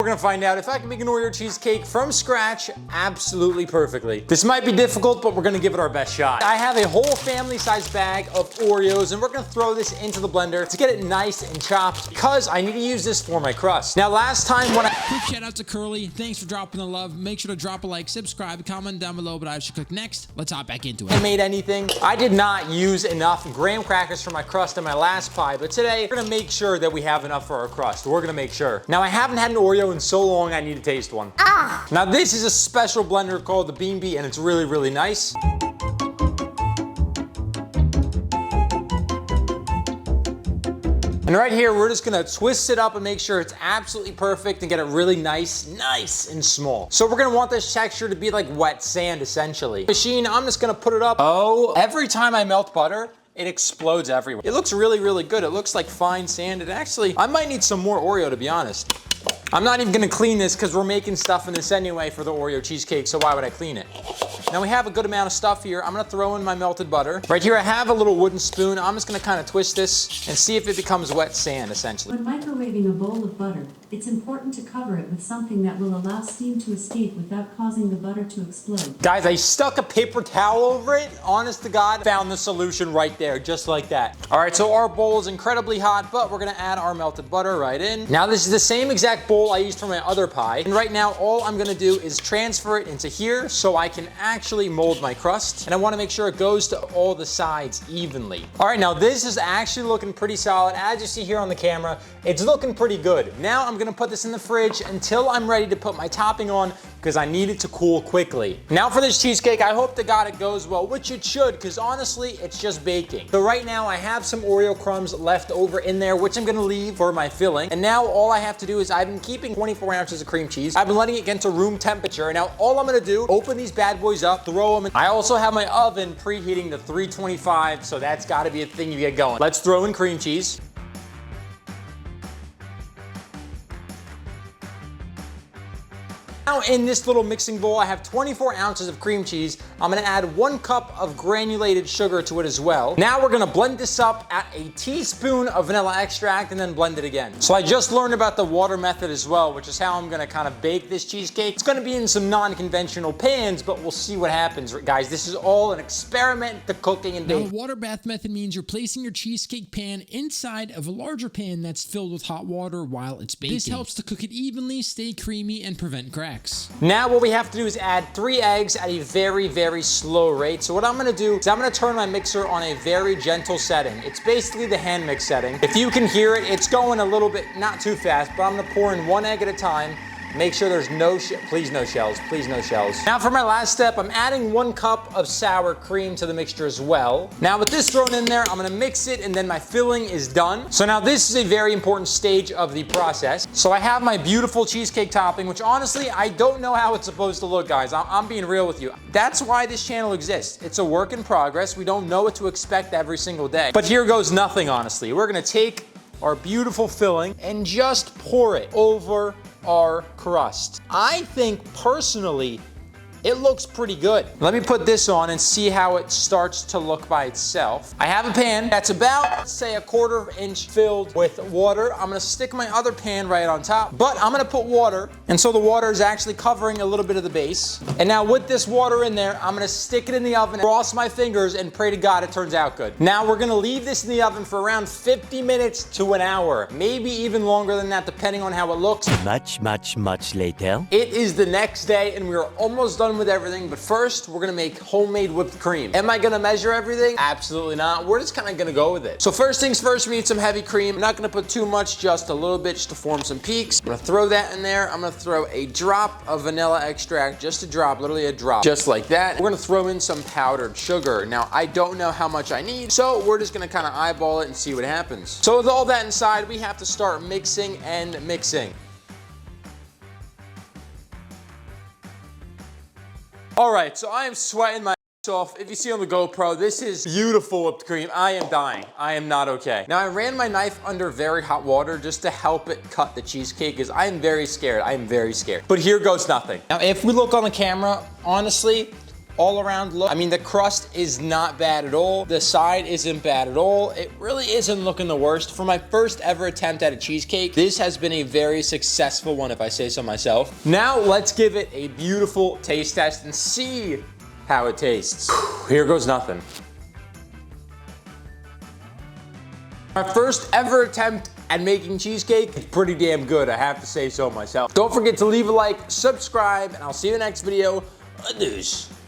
We're gonna find out if I can make an Oreo cheesecake from scratch absolutely perfectly. This might be difficult, but we're gonna give it our best shot. I have a whole family-sized bag of Oreos, and we're gonna throw this into the blender to get it nice and chopped because I need to use this for my crust. Now, last time when Quick shout out to Curly. Thanks for dropping the love. Make sure to drop a like, subscribe, comment down below, but I should click next. Let's hop back into it. I made anything, I did not use enough graham crackers for my crust in my last pie, but today we're gonna make sure that we have enough for our crust. We're gonna make sure. Now, I haven't had an Oreo in so long, I need to taste one. Now, this is a special blender called the Bean Bee, and it's really, really nice. And right here, we're just gonna twist it up and make sure it's absolutely perfect and get it really nice and small. So we're gonna want this texture to be like wet sand, essentially. Machine, I'm just gonna put it up. Oh, every time I melt butter, it explodes everywhere. It looks really, really good. It looks like fine sand. And actually, I might need some more Oreo, to be honest. I'm not even gonna clean this because we're making stuff in this anyway for the Oreo cheesecake, so why would I clean it? Now we have a good amount of stuff here. I'm gonna throw in my melted butter. Right here I have a little wooden spoon. I'm just gonna kind of twist this and see if it becomes wet sand, essentially. When microwaving a bowl of butter, it's important to cover it with something that will allow steam to escape without causing the butter to explode. Guys, I stuck a paper towel over it. Honest to God, found the solution right there, just like that. All right, so our bowl is incredibly hot, but we're gonna add our melted butter right in. Now this is the same exact bowl I used for my other pie. And right now, all I'm gonna do is transfer it into here so I can actually mold my crust. And I wanna make sure it goes to all the sides evenly. All right, now this is actually looking pretty solid. As you see here on the camera, it's looking pretty good. Now I'm gonna put this in the fridge until I'm ready to put my topping on because I need it to cool quickly. Now for this cheesecake, I hope to God it goes well, which it should, because honestly, it's just baking. So right now I have some Oreo crumbs left over in there, which I'm gonna leave for my filling. And now all I have to do is I've been keeping 24 ounces of cream cheese. I've been letting it get to room temperature. And now all I'm gonna do, open these bad boys up, throw them in. I also have my oven preheating to 325, so that's gotta be a thing you get going. Let's throw in cream cheese. Now in this little mixing bowl, I have 24 ounces of cream cheese. I'm gonna add 1 cup of granulated sugar to it as well. Now we're gonna blend this up at a teaspoon of vanilla extract and then blend it again. So I just learned about the water method as well, which is how I'm gonna kind of bake this cheesecake. It's gonna be in some non-conventional pans, but we'll see what happens, guys. This is all an experiment to cooking and baking. Now, the water bath method means you're placing your cheesecake pan inside of a larger pan that's filled with hot water while it's baking. This helps to cook it evenly, stay creamy, and prevent cracks. Now what we have to do is add 3 eggs at a very, very slow rate. So what I'm gonna do is I'm gonna turn my mixer on a very gentle setting. It's basically the hand mix setting. If you can hear it, it's going a little bit, not too fast, but I'm gonna pour in 1 egg at a time. Make sure there's please no shells, please no shells. Now for my last step, I'm adding 1 cup of sour cream to the mixture as well. Now with this thrown in there, I'm gonna mix it and then my filling is done. So now this is a very important stage of the process. So I have my beautiful cheesecake topping, which honestly, I don't know how it's supposed to look, guys. I'm being real with you. That's why this channel exists. It's a work in progress. We don't know what to expect every single day. But here goes nothing, honestly. We're gonna take our beautiful filling and just pour it over our crust. I think personally, it looks pretty good. Let me put this on and see how it starts to look by itself. I have a pan that's about, let's say, 1/4 inch filled with water. I'm gonna stick my other pan right on top, but I'm gonna put water, and so the water is actually covering a little bit of the base. And now with this water in there, I'm gonna stick it in the oven, cross my fingers, and pray to God it turns out good. Now we're gonna leave this in the oven for around 50 minutes to an hour, maybe even longer than that, depending on how it looks. Much later. It is the next day, and we're almost done with everything, but first we're gonna make homemade whipped cream. Am I gonna measure everything? Absolutely not. We're just kind of gonna go with it. So first things first, we need some heavy cream. I'm not gonna put too much, just a little bit, just to form some peaks. I'm gonna throw that in there. I'm gonna throw a drop of vanilla extract, just a drop, literally a drop, just like that. We're gonna throw in some powdered sugar. Now, I don't know how much I need, so we're just gonna kind of eyeball it and see what happens. So with all that inside, we have to start mixing and mixing. All right, so I am sweating my ass off. If you see on the GoPro, this is beautiful whipped cream. I am dying. I am not okay. Now I ran my knife under very hot water just to help it cut the cheesecake because I am very scared. I am very scared. But here goes nothing. Now if we look on the camera, honestly, all around look. I mean, the crust is not bad at all. The side isn't bad at all. It really isn't looking the worst. For my first ever attempt at a cheesecake, this has been a very successful one, if I say so myself. Now let's give it a beautiful taste test and see how it tastes. Here goes nothing. My first ever attempt at making cheesecake, it's pretty damn good, I have to say so myself. Don't forget to leave a like, subscribe, and I'll see you in the next video. Adios.